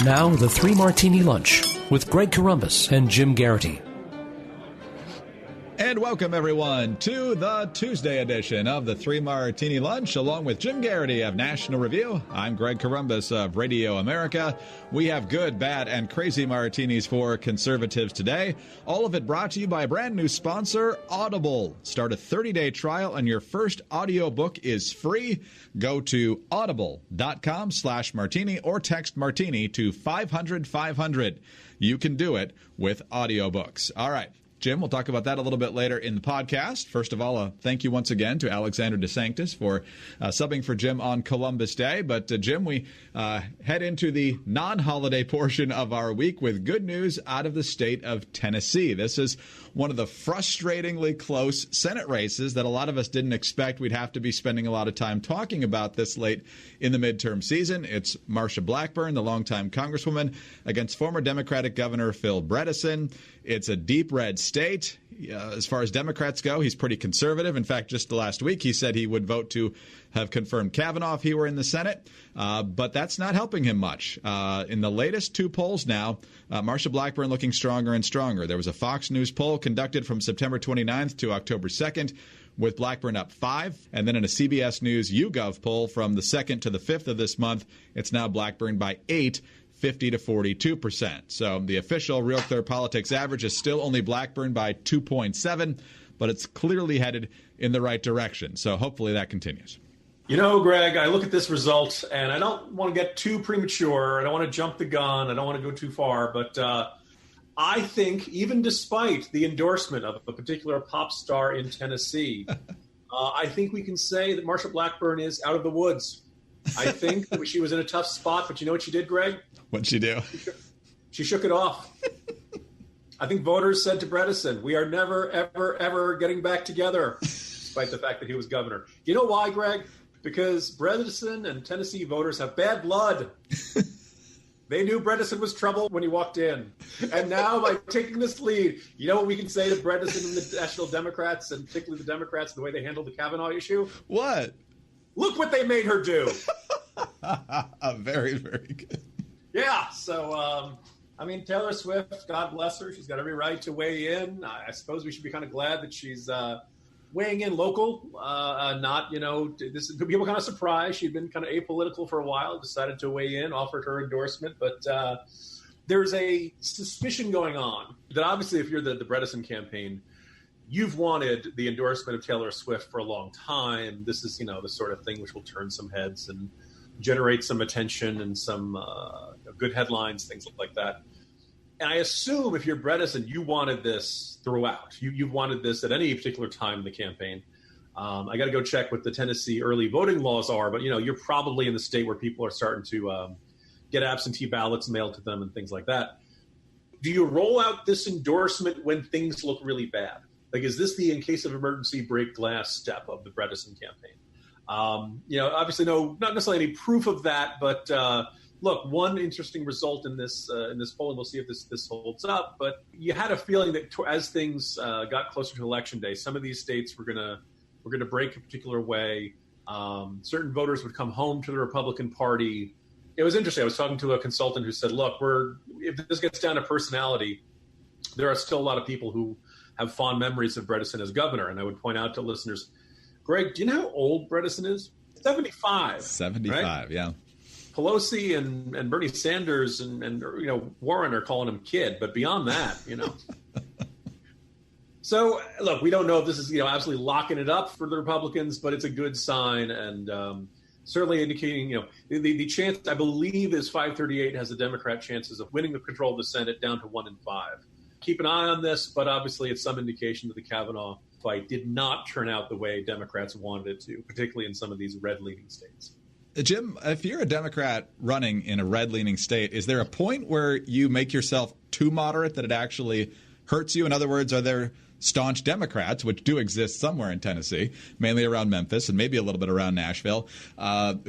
Now, the Three Martini Lunch with Greg Corombos and Jim Geraghty. And welcome, everyone, to the Tuesday edition of the Three Martini Lunch, along with Jim Geraghty of National Review. I'm Greg Corombos of Radio America. We have good, bad, and crazy martinis for conservatives today. All of it brought to you by a brand new sponsor, Audible. Start a 30-day trial, and your first audiobook is free. Go to audible.com/martini or text martini to 500-500. You can do it with audiobooks. All right. Jim, we'll talk about that a little bit later in the podcast. First of all, thank you once again to Alexander DeSanctis for subbing for Jim on Columbus Day. But, Jim, we head into the non-holiday portion of our week with good news out of the state of Tennessee. This is one of the frustratingly close Senate races that a lot of us didn't expect we'd have to be spending a lot of time talking about this late in the midterm season. It's Marsha Blackburn, the longtime congresswoman, against former Democratic Governor Phil Bredesen. It's a deep red state. As far as Democrats go, he's pretty conservative. In fact, just last week, he said he would vote to have confirmed Kavanaugh if he were in the Senate. But that's not helping him much. In the latest two polls now, Marsha Blackburn looking stronger and stronger. There was a Fox News poll conducted from September 29th to October 2nd, with Blackburn up 5. And then in a CBS News YouGov poll from the 2nd to the 5th of this month, it's now Blackburn by 8. 50 to 42%. So the official Real Clear Politics average is still only Blackburn by 2.7, but it's clearly headed in the right direction. So hopefully that continues. You know, Greg, I look at this result, and I don't want to get too premature. I don't want to jump the gun. I don't want to go too far. But I think even despite the endorsement of a particular pop star in Tennessee, I think we can say that Marsha Blackburn is out of the woods. I think that she was in a tough spot, but you know what she did, Greg? What'd she do? She shook it off. I think voters said to Bredesen, we are never, ever, ever getting back together, despite the fact that he was governor. You know why, Greg? Because Bredesen and Tennessee voters have bad blood. They knew Bredesen was trouble when he walked in. And now, by taking this lead, you know what we can say to Bredesen and the National Democrats, and particularly the Democrats, the way they handled the Kavanaugh issue? What? Look what they made her do. Very, very good. Yeah. So, Taylor Swift, God bless her. She's got every right to weigh in. I suppose we should be kind of glad that she's weighing in local, not, this is people kind of surprised. She'd been kind of apolitical for a while, decided to weigh in, offered her endorsement. But there's a suspicion going on that obviously if you're the Bredesen campaign, you've wanted the endorsement of Taylor Swift for a long time. This is, the sort of thing which will turn some heads and generate some attention and some good headlines, things like that. And I assume if you're Bredesen, you wanted this throughout. You've wanted this at any particular time in the campaign. I got to go check what the Tennessee early voting laws are, but, you're probably in the state where people are starting to get absentee ballots mailed to them and things like that. Do you roll out this endorsement when things look really bad? Like, is this the in case of emergency break glass step of the Bredesen campaign? Obviously, not necessarily any proof of that, but look, one interesting result in this poll, and we'll see if this holds up. But you had a feeling that as things got closer to Election Day, some of these states were gonna break a particular way. Certain voters would come home to the Republican Party. It was interesting. I was talking to a consultant who said, "Look, if this gets down to personality, there are still a lot of people who have fond memories of Bredesen as governor." And I would point out to listeners, Greg, do you know how old Bredesen is? 75. 75, right? Yeah. Pelosi and Bernie Sanders and Warren are calling him kid, but beyond that, So, look, we don't know if this is, absolutely locking it up for the Republicans, but it's a good sign and certainly indicating, the chance, I believe, is 538 has the Democrat chances of winning the control of the Senate down to 1 in 5. Keep an eye on this, but obviously it's some indication that the Kavanaugh fight did not turn out the way Democrats wanted it to, particularly in some of these red-leaning states. Jim, if you're a Democrat running in a red-leaning state, is there a point where you make yourself too moderate that it actually hurts you? In other words, are there staunch Democrats, which do exist somewhere in Tennessee, mainly around Memphis and maybe a little bit around Nashville,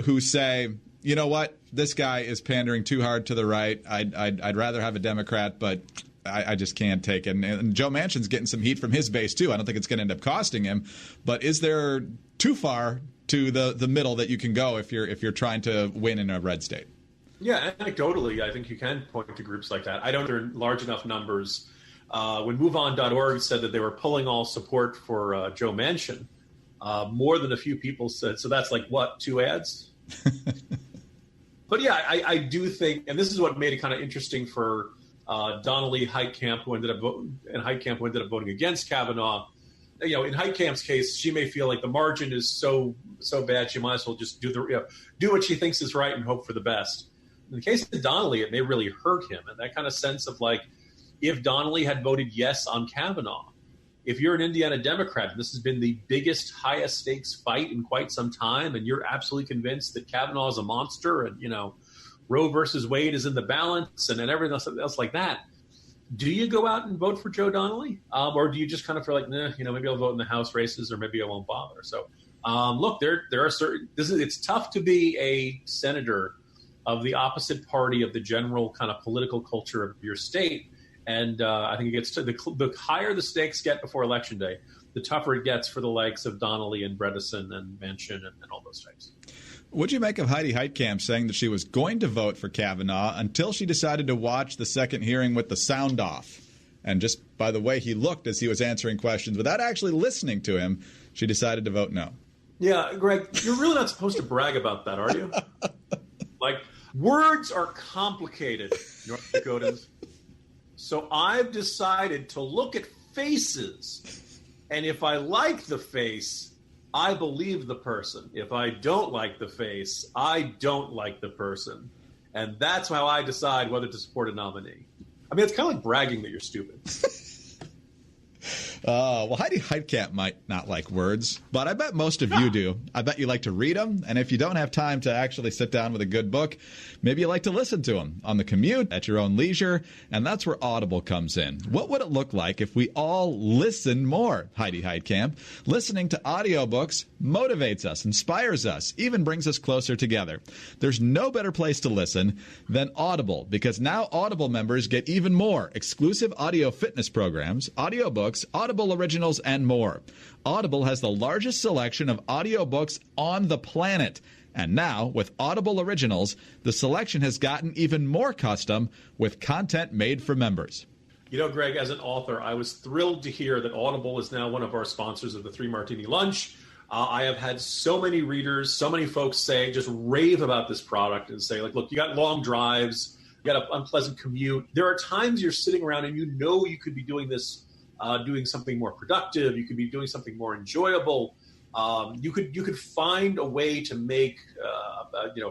who say, you know what, this guy is pandering too hard to the right. I'd rather have a Democrat, but I just can't take it. And Joe Manchin's getting some heat from his base, too. I don't think it's going to end up costing him. But is there too far to the middle that you can go if you're trying to win in a red state? Yeah, anecdotally, I think you can point to groups like that. I don't know large enough numbers. When MoveOn.org said that they were pulling all support for Joe Manchin, more than a few people said, so that's like, what, 2 ads? But yeah, I do think, and this is what made it kind of interesting for Donnelly Heitkamp, who ended up voting against Kavanaugh. In Heitkamp's case, she may feel like the margin is so bad, she might as well just do what she thinks is right and hope for the best. In the case of Donnelly, it may really hurt him, and that kind of sense of like, if Donnelly had voted yes on Kavanaugh, if you're an Indiana Democrat, and this has been the biggest, highest stakes fight in quite some time, and you're absolutely convinced that Kavanaugh is a monster and, Roe versus Wade is in the balance and everything else like that, do you go out and vote for Joe Donnelly? Or do you just kind of feel like, maybe I'll vote in the House races or maybe I won't bother? So, look, there are certain – it's tough to be a senator of the opposite party of the general kind of political culture of your state. And I think it gets to the higher the stakes get before Election Day, the tougher it gets for the likes of Donnelly and Bredesen and Manchin and all those types. What'd you make of Heidi Heitkamp saying that she was going to vote for Kavanaugh until she decided to watch the second hearing with the sound off? And just by the way he looked as he was answering questions without actually listening to him, she decided to vote no. Yeah, Greg, you're really not supposed to brag about that, are you? Like, words are complicated, North Dakotans. So I've decided to look at faces, and if I like the face, I believe the person. If I don't like the face, I don't like the person. And that's how I decide whether to support a nominee. I mean, it's kind of like bragging that you're stupid. Well, Heidi Heitkamp might not like words, but I bet most of you do. I bet you like to read them, and if you don't have time to actually sit down with a good book, maybe you like to listen to them on the commute, at your own leisure, and that's where Audible comes in. What would it look like if we all listen more, Heidi Heitkamp? Listening to audiobooks motivates us, inspires us, even brings us closer together. There's no better place to listen than Audible, because now Audible members get even more exclusive audio fitness programs, audiobooks, Audible originals, and more. Audible has the largest selection of audiobooks on the planet. And now, with Audible Originals, the selection has gotten even more custom with content made for members. Greg, as an author, I was thrilled to hear that Audible is now one of our sponsors of the 3 Martini Lunch. I have had so many readers, so many folks just rave about this product and say, like, look, you got long drives, you got an unpleasant commute. There are times you're sitting around and you could be doing this, doing something more productive. You could be doing something more enjoyable. You could find a way to make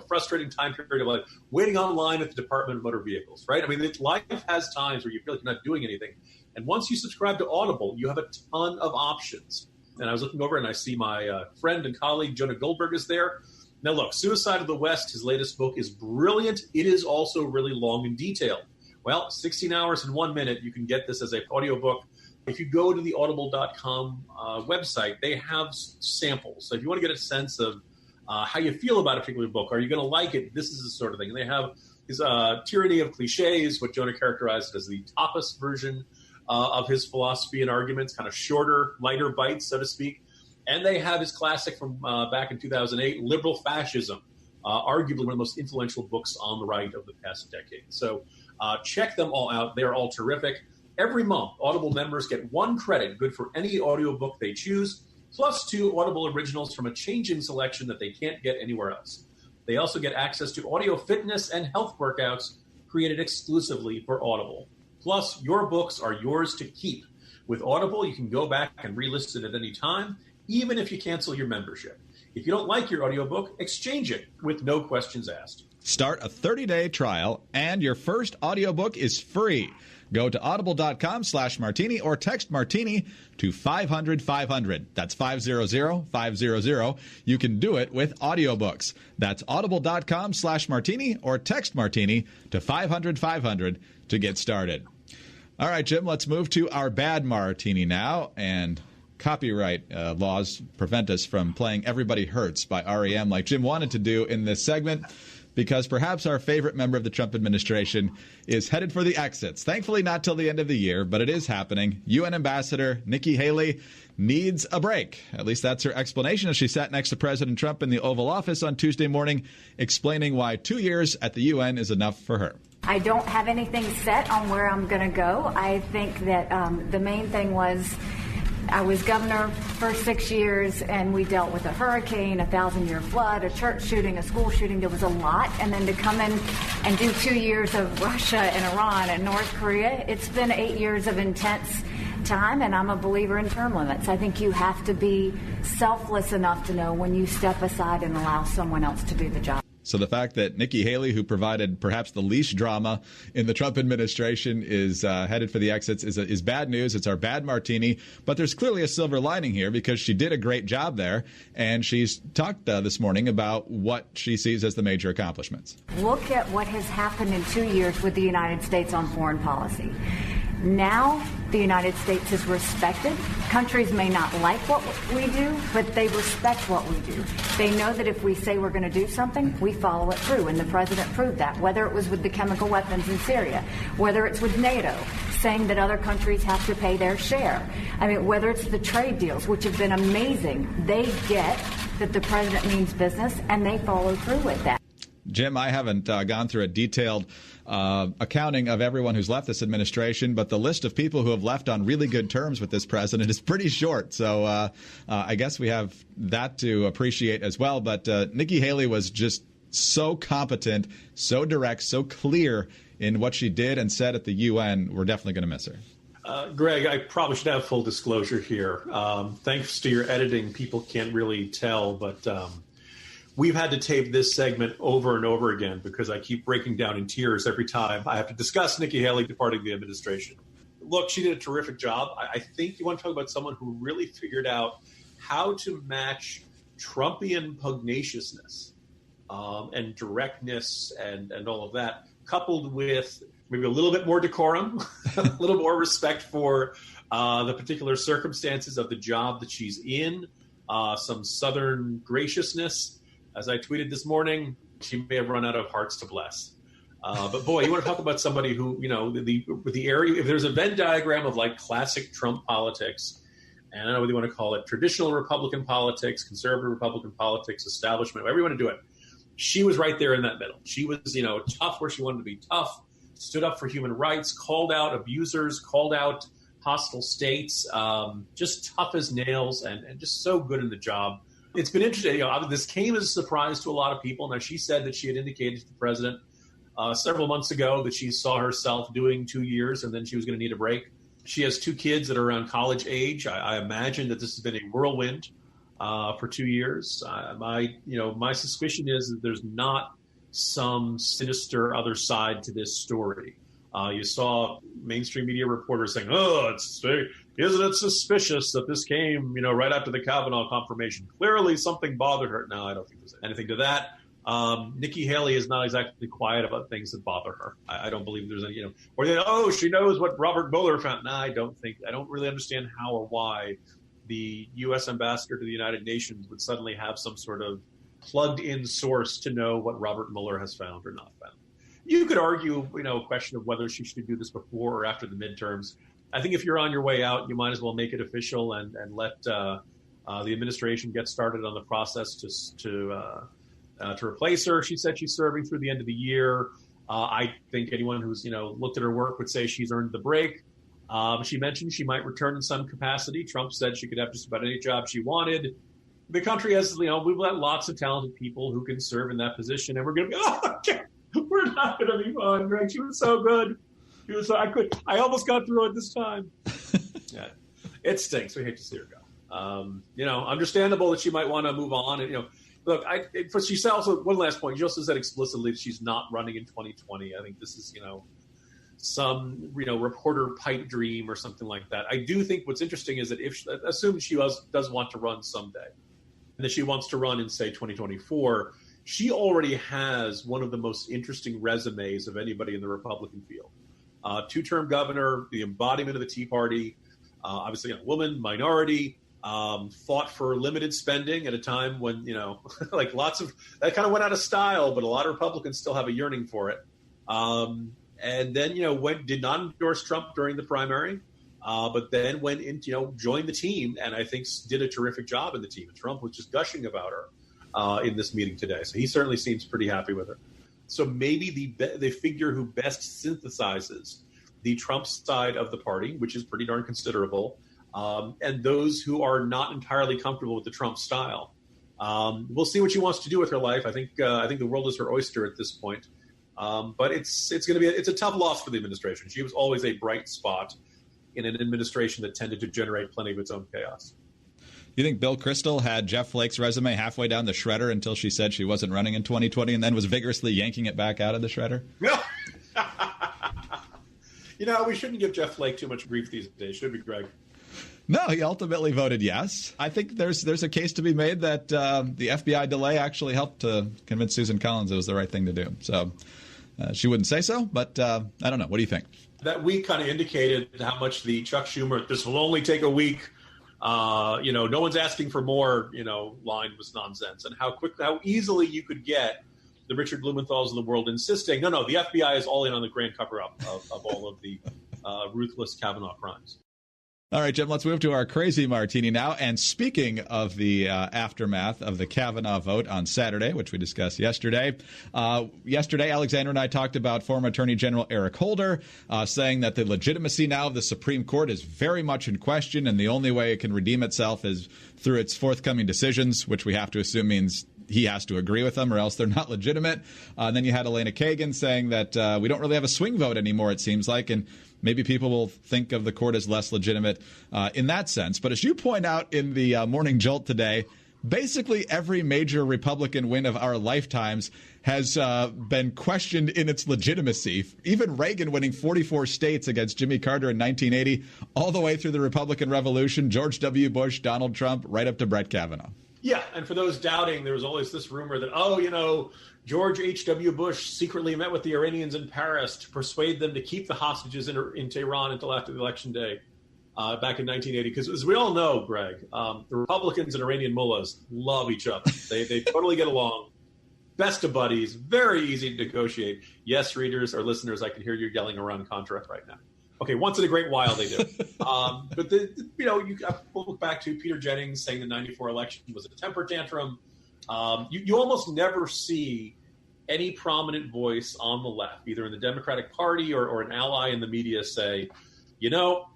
frustrating time period of like waiting online at the Department of Motor Vehicles, right? I mean, life has times where you feel like you're not doing anything, and once you subscribe to Audible, you have a ton of options. And I was looking over and I see my friend and colleague Jonah Goldberg is there. Now, look, Suicide of the West, his latest book, is brilliant. It is also really long and detailed. Well, 16 hours and 1 minute, you can get this as an audiobook. If you go to the audible.com website, they have samples. So if you want to get a sense of how you feel about a particular book, are you going to like it? This is the sort of thing. And they have his Tyranny of Cliches, what Jonah characterized as the tapas version of his philosophy and arguments, kind of shorter, lighter bites, so to speak. And they have his classic from back in 2008, Liberal Fascism, arguably one of the most influential books on the right of the past decade. So check them all out. They're all terrific. Every month, Audible members get 1 credit, good for any audiobook they choose, plus 2 Audible originals from a changing selection that they can't get anywhere else. They also get access to audio fitness and health workouts created exclusively for Audible. Plus, your books are yours to keep. With Audible, you can go back and re-listen at any time, even if you cancel your membership. If you don't like your audiobook, exchange it with no questions asked. Start a 30-day trial, and your first audiobook is free. Go to audible.com/martini or text martini to 500-500. That's 500-500. You can do it with audiobooks. That's audible.com/martini or text martini to 500-500 to get started. All right, Jim, let's move to our bad martini now. And copyright laws prevent us from playing Everybody Hurts by R.E.M. like Jim wanted to do in this segment, because perhaps our favorite member of the Trump administration is headed for the exits. Thankfully, not till the end of the year, but it is happening. UN Ambassador Nikki Haley needs a break. At least that's her explanation as she sat next to President Trump in the Oval Office on Tuesday morning, explaining why 2 years at the UN is enough for her. I don't have anything set on where I'm going to go. I think that the main thing was I was governor for 6 years, and we dealt with a hurricane, a 1,000-year flood, a church shooting, a school shooting. There was a lot. And then to come in and do 2 years of Russia and Iran and North Korea, it's been 8 years of intense time, and I'm a believer in term limits. I think you have to be selfless enough to know when you step aside and allow someone else to do the job. So the fact that Nikki Haley, who provided perhaps the least drama in the Trump administration, is headed for the exits is bad news. It's our bad martini. But there's clearly a silver lining here because she did a great job there. And she's talked this morning about what she sees as the major accomplishments. Look at what has happened in 2 years with the United States on foreign policy. Now the United States is respected. Countries may not like what we do, but they respect what we do. They know that if we say we're going to do something, we follow it through, and the president proved that, whether it was with the chemical weapons in Syria, whether it's with NATO, saying that other countries have to pay their share. I mean, whether it's the trade deals, which have been amazing, they get that the president means business, and they follow through with that. Jim, I haven't gone through a detailed accounting of everyone who's left this administration, but the list of people who have left on really good terms with this president is pretty short. So I guess we have that to appreciate as well. But Nikki Haley was just so competent, so direct, so clear in what she did and said at the UN. We're definitely going to miss her. Greg, I probably should have full disclosure here. Thanks to your editing, people can't really tell, but we've had to tape this segment over and over again because I keep breaking down in tears every time I have to discuss Nikki Haley departing the administration. Look, she did a terrific job. I think you want to talk about someone who really figured out how to match Trumpian pugnaciousness and directness and all of that, coupled with maybe a little bit more decorum, a little more respect for the particular circumstances of the job that she's in, some Southern graciousness. As I tweeted this morning, she may have run out of hearts to bless. But boy, you want to talk about somebody who, you know, the area, if there's a Venn diagram of like classic Trump politics, and I don't know whether you want to call it traditional Republican politics, conservative Republican politics, establishment, whatever you want to do it, she was right there in that middle. She was, you know, tough where she wanted to be tough, stood up for human rights, called out abusers, called out hostile states, just tough as nails and just so good in the job. It's been interesting. You know, this came as a surprise to a lot of people. Now, she said that she had indicated to the president several months ago that she saw herself doing 2 years and then she was going to need a break. She has 2 kids that are around college age. I imagine that this has been a whirlwind for 2 years. My suspicion is that there's not some sinister other side to this story. You saw mainstream media reporters saying, isn't it suspicious that this came, you know, right after the Kavanaugh confirmation? Clearly something bothered her. No, I don't think there's anything to that. Nikki Haley is not exactly quiet about things that bother her. I don't believe there's any, you know, or she knows what Robert Mueller found. No, I don't really understand how or why the U.S. Ambassador to the United Nations would suddenly have some sort of plugged-in source to know what Robert Mueller has found or not found. You could argue, you know, a question of whether she should do this before or after the midterms. I think if you're on your way out, you might as well make it official and let the administration get started on the process to replace her. She said she's serving through the end of the year. I think anyone who's, you know, looked at her work would say she's earned the break. She mentioned she might return in some capacity. Trump said she could have just about any job she wanted. The country has, you know, we've got lots of talented people who can serve in that position, and we're going to be, we're not going to be fine, Greg. She was so good. I almost got through it this time. Yeah, it stinks. We hate to see her go. You know, understandable that she might want to move on. And, you know, look, she said also, one last point. She also said explicitly that she's not running in 2020. I think this is, you know, some, you know, reporter pipe dream or something like that. I do think what's interesting is that assume she does want to run someday, and that she wants to run in, say, 2024, she already has one of the most interesting resumes of anybody in the Republican field. 2-term governor, the embodiment of the Tea Party, obviously a woman, minority, fought for limited spending at a time when, you know, like lots of, that kind of went out of style, but a lot of Republicans still have a yearning for it. And then, you know, did not endorse Trump during the primary, but then went into, joined the team, and I think did a terrific job in the team. And Trump was just gushing about her in this meeting today. So he certainly seems pretty happy with her. So maybe the figure who best synthesizes the Trump side of the party, which is pretty darn considerable, and those who are not entirely comfortable with the Trump style. We'll see what she wants to do with her life. I think the world is her oyster at this point. But it's a tough loss for the administration. She was always a bright spot in an administration that tended to generate plenty of its own chaos. You think Bill Kristol had Jeff Flake's resume halfway down the shredder until she said she wasn't running in 2020 and then was vigorously yanking it back out of the shredder? No. We shouldn't give Jeff Flake too much grief these days, should we, Greg? No, he ultimately voted yes. I think there's a case to be made that the FBI delay actually helped to convince Susan Collins it was the right thing to do. So she wouldn't say so, but I don't know. What do you think? That week kind of indicated how much the Chuck Schumer, this will only take a week, no one's asking for more, line was nonsense, and how easily you could get the Richard Blumenthals of the world insisting, no, the FBI is all in on the grand cover-up of all of the ruthless Kavanaugh crimes. All right, Jim, let's move to our crazy martini now. And speaking of the aftermath of the Kavanaugh vote on Saturday, which we discussed yesterday, Alexander and I talked about former Attorney General Eric Holder saying that the legitimacy now of the Supreme Court is very much in question, and the only way it can redeem itself is through its forthcoming decisions, which we have to assume means he has to agree with them or else they're not legitimate. And then you had Elena Kagan saying that we don't really have a swing vote anymore, it seems like, and maybe people will think of the court as less legitimate in that sense. But as you point out in the Morning Jolt today, basically every major Republican win of our lifetimes has been questioned in its legitimacy. Even Reagan winning 44 states against Jimmy Carter in 1980, all the way through the Republican Revolution, George W. Bush, Donald Trump, right up to Brett Kavanaugh. Yeah, and for those doubting, there was always this rumor that, George H.W. Bush secretly met with the Iranians in Paris to persuade them to keep the hostages in Tehran until after the election day back in 1980. Because as we all know, Greg, the Republicans and Iranian mullahs love each other. They totally get along. Best of buddies, very easy to negotiate. Yes, readers or listeners, I can hear you yelling around Contra right now. Okay, once in a great while they do. But you look back to Peter Jennings saying the 94 election was a temper tantrum. You almost never see any prominent voice on the left, either in the Democratic Party or an ally in the media, say,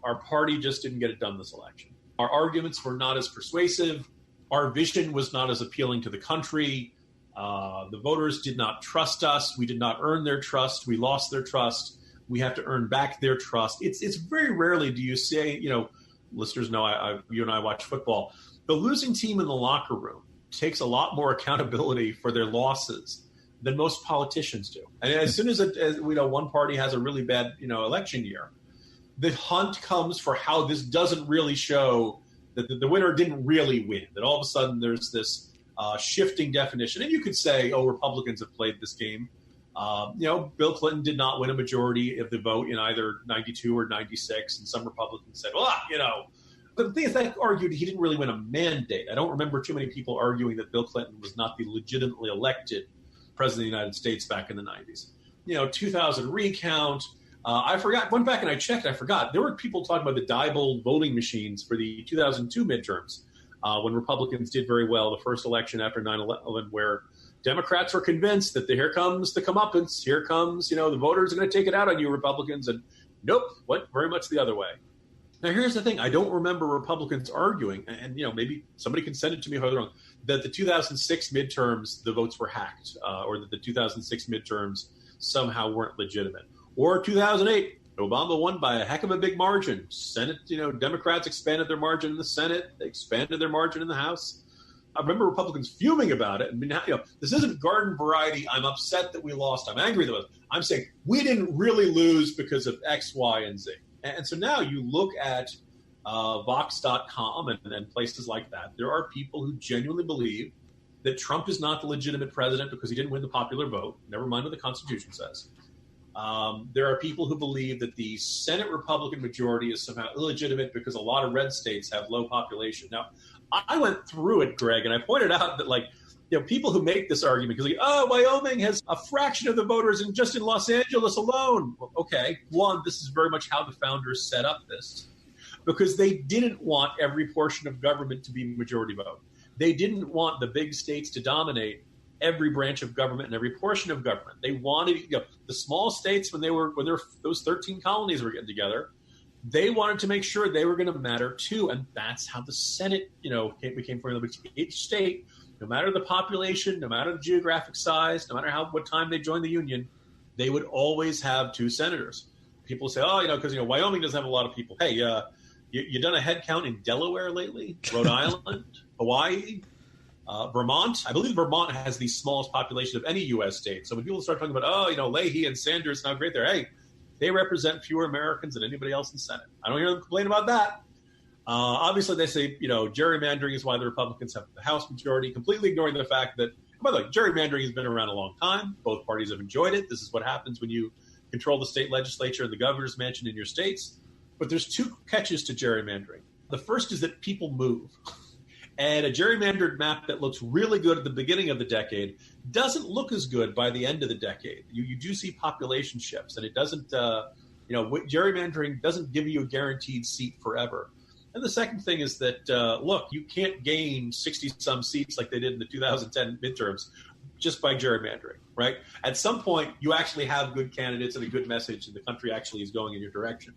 our party just didn't get it done this election. Our arguments were not as persuasive. Our vision was not as appealing to the country. The voters did not trust us. We did not earn their trust. We lost their trust. We have to earn back their trust. It's very rarely do you say, listeners know you and I watch football. The losing team in the locker room takes a lot more accountability for their losses than most politicians do. And as soon as one party has a really bad, election year, the hunt comes for how this doesn't really show that the winner didn't really win, that all of a sudden there's this shifting definition. And you could say, Republicans have played this game. Bill Clinton did not win a majority of the vote in either 92 or 96. And some Republicans said, But the thing is, they argued he didn't really win a mandate. I don't remember too many people arguing that Bill Clinton was not the legitimately elected president of the United States back in the 90s. 2000 recount. I forgot. Went back and I checked. I forgot. There were people talking about the Diebold voting machines for the 2002 midterms when Republicans did very well the first election after 9/11, where Democrats were convinced that here comes the comeuppance. Here comes, the voters are going to take it out on you, Republicans. And nope, went very much the other way. Now, here's the thing. I don't remember Republicans arguing, and maybe somebody can send it to me if I'm wrong, that the 2006 midterms, the votes were hacked, or that the 2006 midterms somehow weren't legitimate. Or 2008, Obama won by a heck of a big margin. Senate, Democrats expanded their margin in the Senate. They expanded their margin in the House. I remember Republicans fuming about it. I mean, this isn't garden variety. I'm upset that we lost. I'm angry that I'm saying we didn't really lose because of X, Y, and Z. And so now you look at Vox.com and places like that. There are people who genuinely believe that Trump is not the legitimate president because he didn't win the popular vote. Never mind what the Constitution says. There are people who believe that the Senate Republican majority is somehow illegitimate because a lot of red states have low population. Now, I went through it, Greg, and I pointed out that people who make this argument, because Wyoming has a fraction of the voters and just in Los Angeles alone. Well, okay, one, this is very much how the founders set up this. because they didn't want every portion of government to be majority vote. They didn't want the big states to dominate every branch of government and every portion of government. They wanted, the small states when those 13 colonies were getting together, they wanted to make sure they were going to matter too, and that's how the Senate, became formula. Each state, no matter the population, no matter the geographic size, no matter what time they joined the union, they would always have 2 senators. People say, because Wyoming doesn't have a lot of people. Hey, you done a head count in Delaware lately? Rhode Island, Hawaii, Vermont? I believe Vermont has the smallest population of any U.S. state. So when people start talking about, Leahy and Sanders and how great they're, hey, they represent fewer Americans than anybody else in the Senate. I don't hear them complain about that. Obviously, they say, gerrymandering is why the Republicans have the House majority, completely ignoring the fact that, by the way, gerrymandering has been around a long time. Both parties have enjoyed it. This is what happens when you control the state legislature and the governor's mansion in your states. But there's 2 catches to gerrymandering. The first is that people move. And a gerrymandered map that looks really good at the beginning of the decade doesn't look as good by the end of the decade. You do see population shifts, and it doesn't, gerrymandering doesn't give you a guaranteed seat forever. And the second thing is that, you can't gain 60-some seats like they did in the 2010 midterms just by gerrymandering, right? At some point, you actually have good candidates and a good message, and the country actually is going in your direction.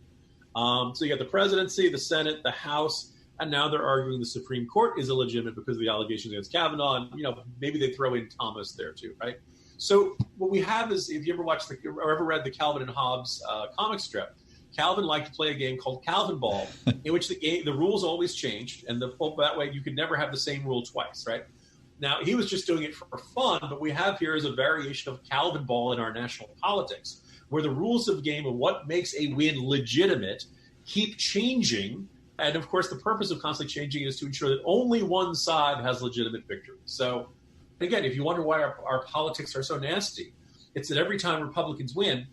So you got the presidency, the Senate, the House, and now they're arguing the Supreme Court is illegitimate because of the allegations against Kavanaugh, and maybe they throw in Thomas there too, right? So what we have is, if you ever watched or ever read the Calvin and Hobbes comic strip, Calvin liked to play a game called Calvin Ball, in which the rules always changed, and that way you could never have the same rule twice, right? Now, he was just doing it for fun, but we have here is a variation of Calvin Ball in our national politics, where the rules of the game of what makes a win legitimate keep changing. And, of course, the purpose of constantly changing is to ensure that only one side has legitimate victory. So, again, if you wonder why our politics are so nasty, it's that every time Republicans win,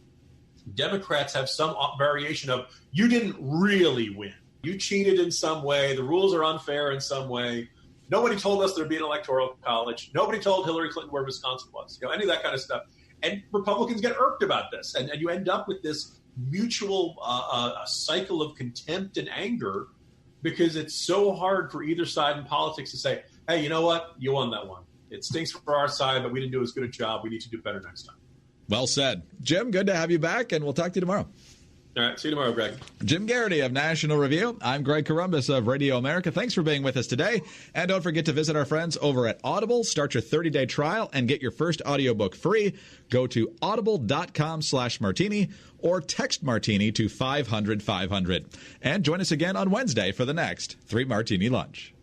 Democrats have some variation of, you didn't really win. You cheated in some way. The rules are unfair in some way. Nobody told us there'd be an electoral college. Nobody told Hillary Clinton where Wisconsin was. Any of that kind of stuff. And Republicans get irked about this. And you end up with this mutual cycle of contempt and anger, because it's so hard for either side in politics to say, hey, you know what? You won that one. It stinks for our side, but we didn't do as good a job. We need to do better next time. Well said. Jim, good to have you back, and we'll talk to you tomorrow. All right. See you tomorrow, Greg. Jim Geraghty of National Review. I'm Greg Corombos of Radio America. Thanks for being with us today. And don't forget to visit our friends over at Audible. Start your 30-day trial and get your first audiobook free. Go to audible.com/martini or text martini to 500-500. And join us again on Wednesday for the next 3 Martini Lunch.